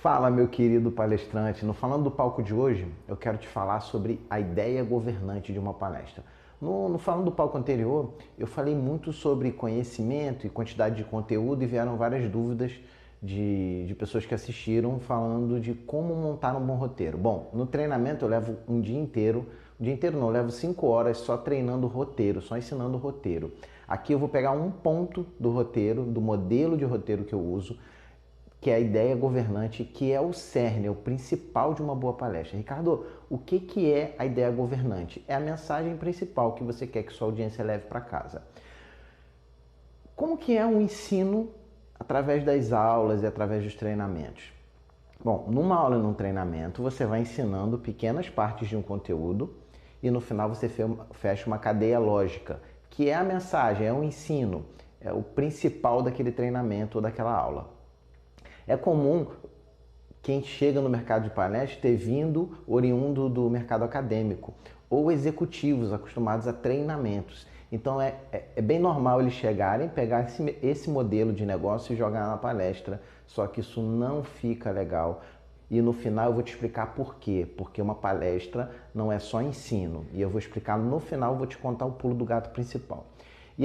Fala, meu querido palestrante. No Falando do Palco de hoje, eu quero te falar sobre a ideia governante de uma palestra. No Falando do Palco anterior, eu falei muito sobre conhecimento e quantidade de conteúdo e vieram várias dúvidas de pessoas que assistiram falando de como montar um bom roteiro. Bom, no treinamento eu levo um dia inteiro não, eu levo 5 horas só treinando roteiro, só ensinando roteiro. Aqui eu vou pegar um ponto do roteiro, do modelo de roteiro que eu uso, que é a ideia governante, que é o cerne, é o principal de uma boa palestra. Ricardo, o que é a ideia governante? É a mensagem principal que você quer que sua audiência leve para casa. Como que é um ensino através das aulas e através dos treinamentos? Bom, numa aula e num treinamento, você vai ensinando pequenas partes de um conteúdo e no final você fecha uma cadeia lógica, que é a mensagem, é o ensino, é o principal daquele treinamento ou daquela aula. É comum quem chega no mercado de palestra ter vindo oriundo do mercado acadêmico ou executivos acostumados a treinamentos. Então é bem normal eles chegarem, pegar esse modelo de negócio e jogar na palestra, só que isso não fica legal. E no final eu vou te explicar por quê. Porque uma palestra não é só ensino. E eu vou explicar no final, eu vou te contar o pulo do gato principal. E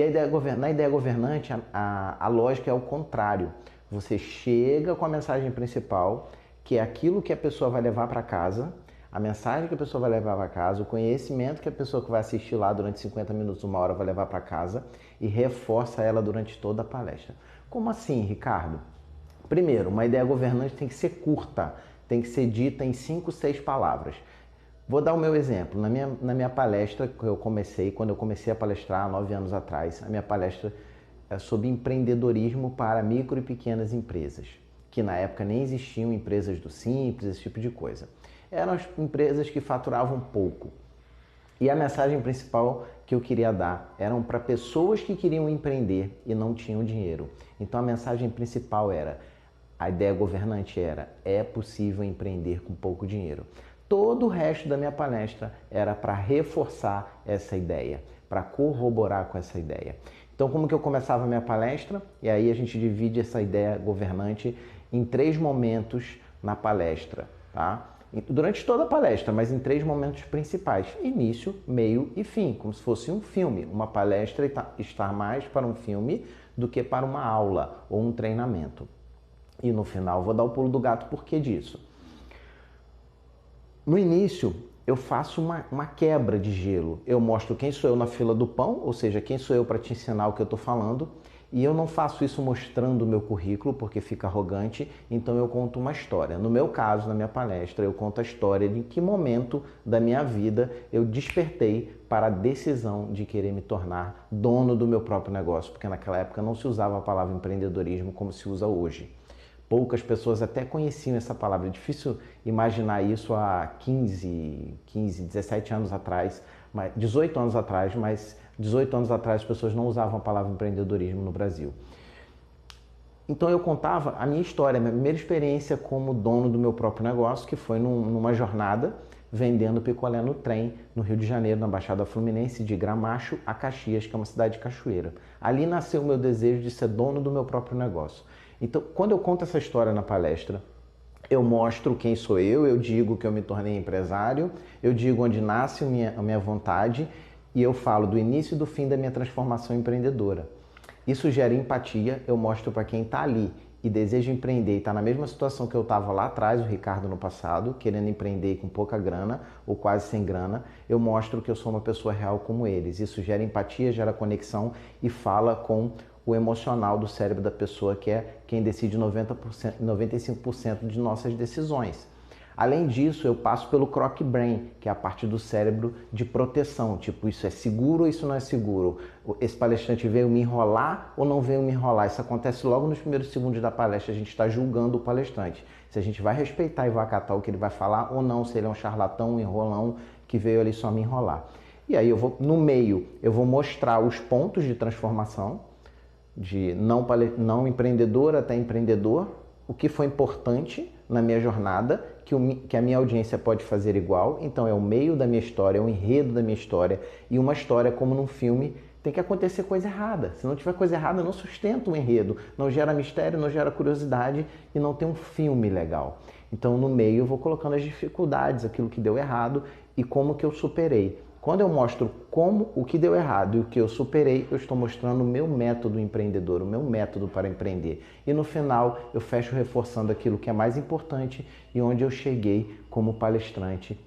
na ideia governante, a lógica é o contrário. Você chega com a mensagem principal, que é aquilo que a pessoa vai levar para casa, a mensagem que a pessoa vai levar para casa, o conhecimento que a pessoa que vai assistir lá durante 50 minutos, uma hora vai levar para casa e reforça ela durante toda a palestra. Como assim, Ricardo? Primeiro, uma ideia governante tem que ser curta, tem que ser dita em 5, 6 palavras. Vou dar o meu exemplo. Na minha palestra que eu comecei, quando eu comecei a palestrar há 9 anos atrás, a minha palestra é sobre empreendedorismo para micro e pequenas empresas, que na época nem existiam empresas do Simples, esse tipo de coisa. Eram as empresas que faturavam pouco. E a mensagem principal que eu queria dar eram para pessoas que queriam empreender e não tinham dinheiro. Então a mensagem principal era, a ideia governante era, é possível empreender com pouco dinheiro. Todo o resto da minha palestra era para reforçar essa ideia, para corroborar com essa ideia. Então, como que eu começava a minha palestra? E aí a gente divide essa ideia governante em 3 momentos na palestra, tá? Durante toda a palestra, mas em 3 momentos principais: início, meio e fim, como se fosse um filme. Uma palestra está mais para um filme do que para uma aula ou um treinamento. E no final vou dar o pulo do gato por que disso. No início, eu faço uma quebra de gelo. Eu mostro quem sou eu na fila do pão, ou seja, quem sou eu para te ensinar o que eu estou falando. E eu não faço isso mostrando o meu currículo, porque fica arrogante, então eu conto uma história. No meu caso, na minha palestra, eu conto a história de em que momento da minha vida eu despertei para a decisão de querer me tornar dono do meu próprio negócio, porque naquela época não se usava a palavra empreendedorismo como se usa hoje. Poucas pessoas até conheciam essa palavra. É difícil imaginar isso há 17 anos atrás, 18 anos atrás, mas 18 anos atrás as pessoas não usavam a palavra empreendedorismo no Brasil. Então eu contava a minha história, a minha primeira experiência como dono do meu próprio negócio, que foi numa jornada vendendo picolé no trem, no Rio de Janeiro, na Baixada Fluminense, de Gramacho a Caxias, que é uma cidade de cachoeira. Ali nasceu o meu desejo de ser dono do meu próprio negócio. Então, quando eu conto essa história na palestra, eu mostro quem sou eu digo que eu me tornei empresário, eu digo onde nasce a minha vontade e eu falo do início e do fim da minha transformação empreendedora. Isso gera empatia, eu mostro para quem está ali e deseja empreender e está na mesma situação que eu estava lá atrás, o Ricardo no passado, querendo empreender com pouca grana ou quase sem grana, eu mostro que eu sou uma pessoa real como eles. Isso gera empatia, gera conexão e fala com o emocional do cérebro da pessoa, que é quem decide 95% de nossas decisões. Além disso, eu passo pelo croc brain, que é a parte do cérebro de proteção, tipo, isso é seguro ou isso não é seguro? Esse palestrante veio me enrolar ou não veio me enrolar? Isso acontece logo nos primeiros segundos da palestra, a gente está julgando o palestrante. Se a gente vai respeitar e vai acatar o que ele vai falar ou não, se ele é um charlatão, um enrolão, que veio ali só me enrolar. E aí no meio, eu vou mostrar os pontos de transformação, de não empreendedor até empreendedor, o que foi importante na minha jornada, que a minha audiência pode fazer igual. Então é o meio da minha história, é o enredo da minha história e uma história como num filme tem que acontecer coisa errada. Se não tiver coisa errada, não sustenta o enredo, não gera mistério, não gera curiosidade e não tem um filme legal. Então, no meio, eu vou colocando as dificuldades, aquilo que deu errado e como que eu superei. Quando eu mostro como o que deu errado e o que eu superei, eu estou mostrando o meu método empreendedor, o meu método para empreender. E no final, eu fecho reforçando aquilo que é mais importante e onde eu cheguei como palestrante,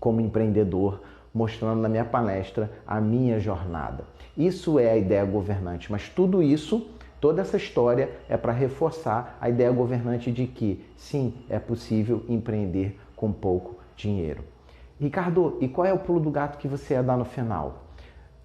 como empreendedor, mostrando na minha palestra a minha jornada. Isso é a ideia governante, mas tudo isso, toda essa história é para reforçar a ideia governante de que, sim, é possível empreender com pouco dinheiro. Ricardo, e qual é o pulo do gato que você ia dar no final?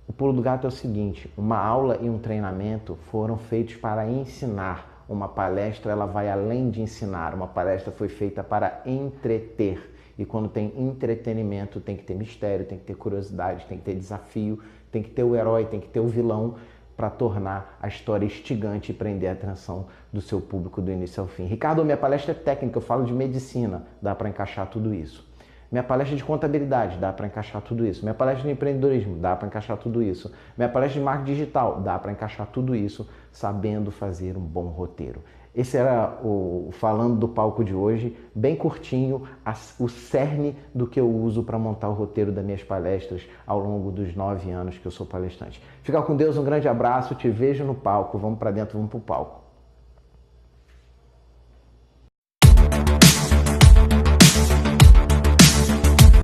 O pulo do gato é o seguinte: uma aula e um treinamento foram feitos para ensinar. Uma palestra, ela vai além de ensinar. Uma palestra foi feita para entreter. E quando tem entretenimento, tem que ter mistério, tem que ter curiosidade, tem que ter desafio, tem que ter o herói, tem que ter o vilão para tornar a história instigante e prender a atenção do seu público do início ao fim. Ricardo, minha palestra é técnica, eu falo de medicina, dá para encaixar tudo isso. Minha palestra de contabilidade, dá para encaixar tudo isso. Minha palestra de empreendedorismo, dá para encaixar tudo isso. Minha palestra de marketing digital, dá para encaixar tudo isso, sabendo fazer um bom roteiro. Esse era o Falando do Palco de hoje, bem curtinho, o cerne do que eu uso para montar o roteiro das minhas palestras ao longo dos 9 anos que eu sou palestrante. Fica com Deus, um grande abraço, te vejo no palco, vamos para dentro, vamos para o palco.